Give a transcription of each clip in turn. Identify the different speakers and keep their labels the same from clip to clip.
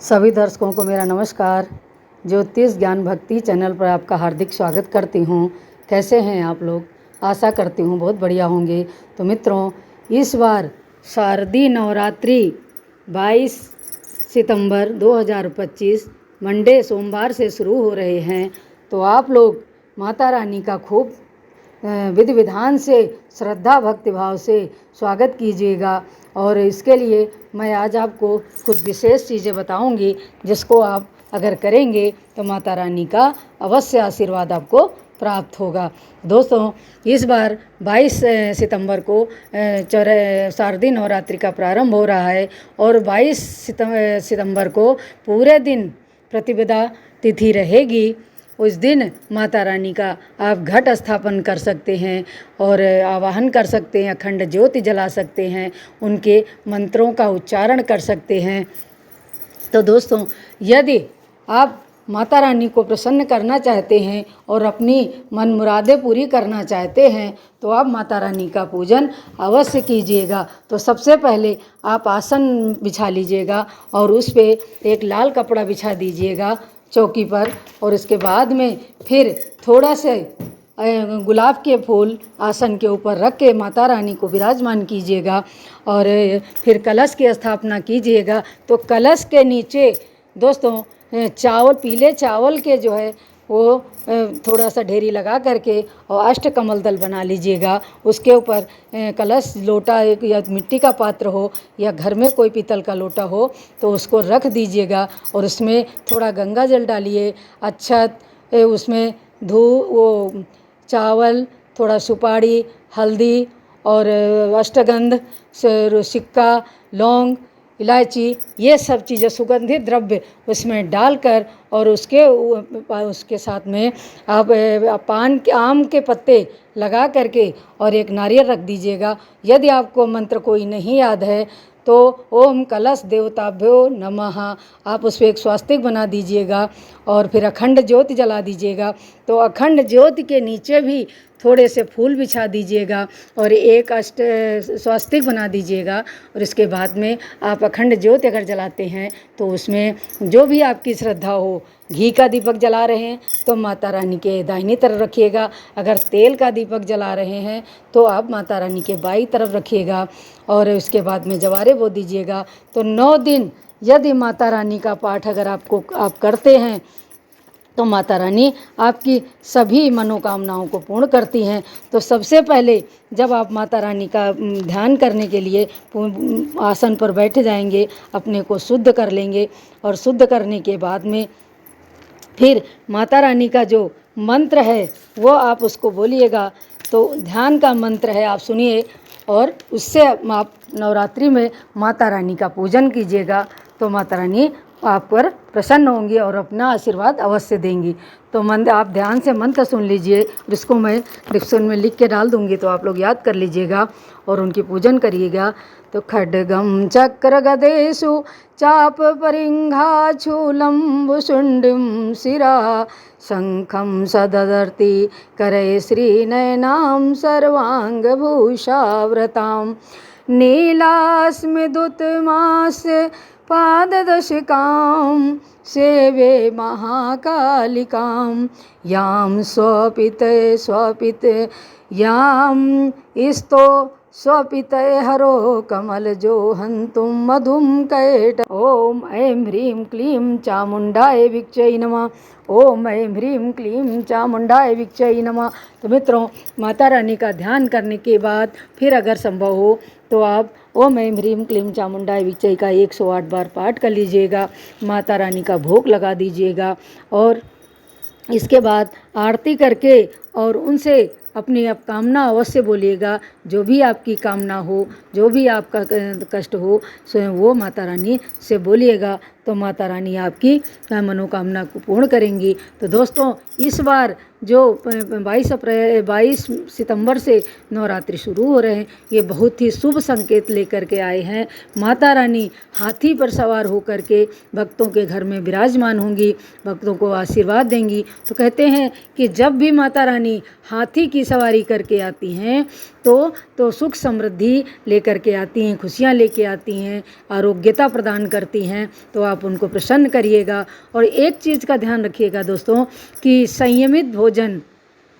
Speaker 1: सभी दर्शकों को मेरा नमस्कार। ज्योतिष ज्ञान भक्ति चैनल पर आपका हार्दिक स्वागत करती हूँ। कैसे हैं आप लोग? आशा करती हूँ बहुत बढ़िया होंगे। तो मित्रों, इस बार शारदीय नवरात्रि 22 सितंबर 2025 मंडे सोमवार से शुरू हो रहे हैं। तो आप लोग माता रानी का खूब विधि विधान से श्रद्धा भक्ति भाव से स्वागत कीजिएगा। और इसके लिए मैं आज आपको कुछ विशेष चीज़ें बताऊंगी, जिसको आप अगर करेंगे तो माता रानी का अवश्य आशीर्वाद आपको प्राप्त होगा। दोस्तों, इस बार 22 सितंबर को शारदीय नवरात्रि का प्रारंभ हो रहा है और 22 सितंबर को पूरे दिन प्रतिपदा तिथि रहेगी। उस दिन माता रानी का आप घट स्थापन कर सकते हैं और आवाहन कर सकते हैं, अखंड ज्योति जला सकते हैं, उनके मंत्रों का उच्चारण कर सकते हैं। तो दोस्तों, यदि आप माता रानी को प्रसन्न करना चाहते हैं और अपनी मन मुरादें पूरी करना चाहते हैं तो आप माता रानी का पूजन अवश्य कीजिएगा। तो सबसे पहले आप आसन बिछा लीजिएगा और उस पर एक लाल कपड़ा बिछा दीजिएगा चौकी पर, और इसके बाद में फिर थोड़ा से गुलाब के फूल आसन के ऊपर रख के माता रानी को विराजमान कीजिएगा और फिर कलश की स्थापना कीजिएगा। तो कलश के नीचे दोस्तों चावल, पीले चावल के जो है वो थोड़ा सा ढेरी लगा करके और अष्टकमल दल बना लीजिएगा। उसके ऊपर कलश, लोटा या मिट्टी का पात्र हो या घर में कोई पीतल का लोटा हो तो उसको रख दीजिएगा और उसमें थोड़ा गंगा जल डालिए, अक्षत, उसमें वो चावल, थोड़ा सुपारी, हल्दी और अष्टगंध, सिक्का, लौंग, इलायची, ये सब चीज़ें सुगंधित द्रव्य उसमें डालकर और उसके साथ में आप आम के पत्ते लगा करके और एक नारियल रख दीजिएगा। यदि आपको मंत्र कोई नहीं याद है तो ओम कलश देवताभ्यो नमः आप उस पर एक स्वास्तिक बना दीजिएगा और फिर अखंड ज्योति जला दीजिएगा। तो अखंड ज्योति के नीचे भी थोड़े से फूल बिछा दीजिएगा और एक स्वास्तिक बना दीजिएगा। और इसके बाद में आप अखंड ज्योति अगर जलाते हैं तो उसमें जो भी आपकी श्रद्धा हो, घी का दीपक जला रहे हैं तो माता रानी के दाहिनी तरफ रखिएगा, अगर तेल का दीपक जला रहे हैं तो आप माता रानी के बाईं तरफ रखिएगा और उसके बाद में जवारे बो दीजिएगा। तो 9 दिन यदि माता रानी का पाठ अगर आप करते हैं तो माता रानी आपकी सभी मनोकामनाओं को पूर्ण करती हैं। तो सबसे पहले जब आप माता रानी का ध्यान करने के लिए आसन पर बैठ जाएंगे, अपने को शुद्ध कर लेंगे और शुद्ध करने के बाद में फिर माता रानी का जो मंत्र है वो आप उसको बोलिएगा। तो ध्यान का मंत्र है, आप सुनिए और उससे आप नवरात्रि में माता रानी का पूजन कीजिएगा। तो माता रानी आप पर प्रसन्न होंगी और अपना आशीर्वाद अवश्य देंगी। तो आप ध्यान से मंत्र सुन लीजिए, जिसको मैं डिस्क्रिप्शन में लिख के डाल दूंगी, तो आप लोग याद कर लीजिएगा और उनकी पूजन करिएगा। तो खड्गम चक्र गदेषु चाप परिंघा शूलम्बुशुंडिं शिरा शंखं सदर्ति करे श्रीनयनां सर्वांगभूषाव्रतां नीलास्मिदुत्तमास पाददशकां सेवे महाकालिकां यां स्वपित यां स्तो स्वपितये हरो कमलजो हन्तुं मधुं कैट। ओम ऐं ह्रीं क्लीं चामुंडाय विच्चै नमः। ओम ऐं ह्रीं क्लीं चामुंडाय विच्चै नमः। तो मित्रों, माता रानी का ध्यान करने के बाद फिर अगर संभव हो तो आप ओम ऐं ह्रीं क्लीं चामुंडाय विच्चै का 108 बार पाठ कर लीजिएगा। माता रानी का भोग लगा दीजिएगा और इसके बाद आरती करके और उनसे अपनी आप कामना अवश्य बोलिएगा। जो भी आपकी कामना हो, जो भी आपका कष्ट हो, स्वयं वो माता रानी से बोलिएगा। तो माता रानी आपकी मनोकामना को पूर्ण करेंगी। तो दोस्तों, इस बार जो 22 सितंबर से नवरात्रि शुरू हो रहे हैं, ये बहुत ही शुभ संकेत लेकर के आए हैं। माता रानी हाथी पर सवार होकर के भक्तों के घर में विराजमान होंगी, भक्तों को आशीर्वाद देंगी। तो कहते हैं कि जब भी माता रानी हाथी की सवारी करके आती हैं तो तो सुख समृद्धि लेकर के आती हैं, खुशियाँ लेके आती हैं, आरोग्यता प्रदान करती हैं। तो आप उनको प्रसन्न करिएगा। और एक चीज़ का ध्यान रखिएगा दोस्तों कि संयमित भोजन,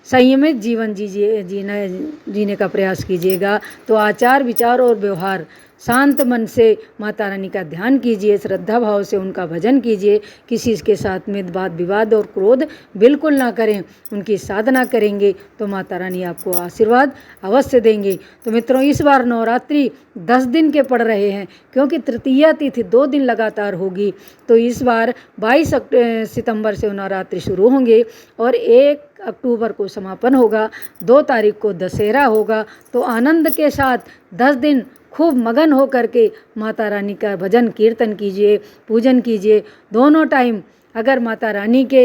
Speaker 1: संयमित जीवन जीने का प्रयास कीजिएगा। तो आचार विचार और व्यवहार शांत मन से माता रानी का ध्यान कीजिए, श्रद्धा भाव से उनका भजन कीजिए। किसी के साथ में वाद विवाद और क्रोध बिल्कुल ना करें। उनकी साधना करेंगे तो माता रानी आपको आशीर्वाद अवश्य देंगे। तो मित्रों, इस बार नवरात्रि 10 दिन के पड़ रहे हैं, क्योंकि तृतीया तिथि 2 दिन लगातार होगी। तो इस बार 22 सितंबर से नवरात्रि शुरू होंगे और 1 अक्टूबर को समापन होगा। 2 तारीख को दशहरा होगा। तो आनंद के साथ 10 दिन खूब मगन हो करके माता रानी का भजन कीर्तन कीजिए, पूजन कीजिए। दोनों टाइम अगर माता रानी के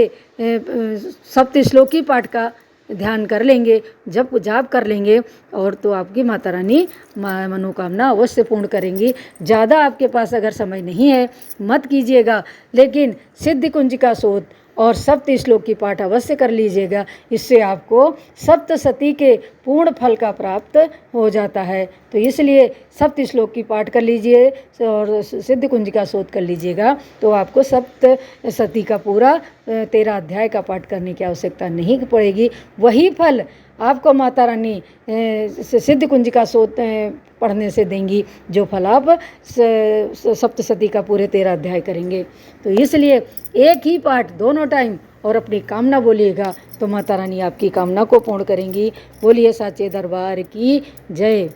Speaker 1: सप्तश्लोकी पाठ का ध्यान कर लेंगे, जप जाप कर लेंगे, और तो आपकी माता रानी मनोकामना अवश्य पूर्ण करेंगी। ज़्यादा आपके पास अगर समय नहीं है मत कीजिएगा, लेकिन सिद्धि कुंजिका शोध और सप्तश्लोकी पाठ अवश्य कर लीजिएगा। इससे आपको सप्तशती के पूर्ण फल का प्राप्त हो जाता है। तो इसलिए सप्तश्लोकी पाठ कर लीजिए और सिद्धि कुंजिका शोध कर लीजिएगा। तो आपको सप्तशती का पूरा 13 अध्याय का पाठ करने की आवश्यकता नहीं पड़ेगी। वही फल आपको माता रानी सिद्धि कुंजिका शोध पढ़ने से देंगी, जो फल आप सप्तशती का पूरे 13 अध्याय करेंगे। तो इसलिए एक ही पाठ दोनों टाइम और अपनी कामना बोलिएगा, तो माता रानी आपकी कामना को पूर्ण करेंगी। बोलिए साचे दरबार की जय।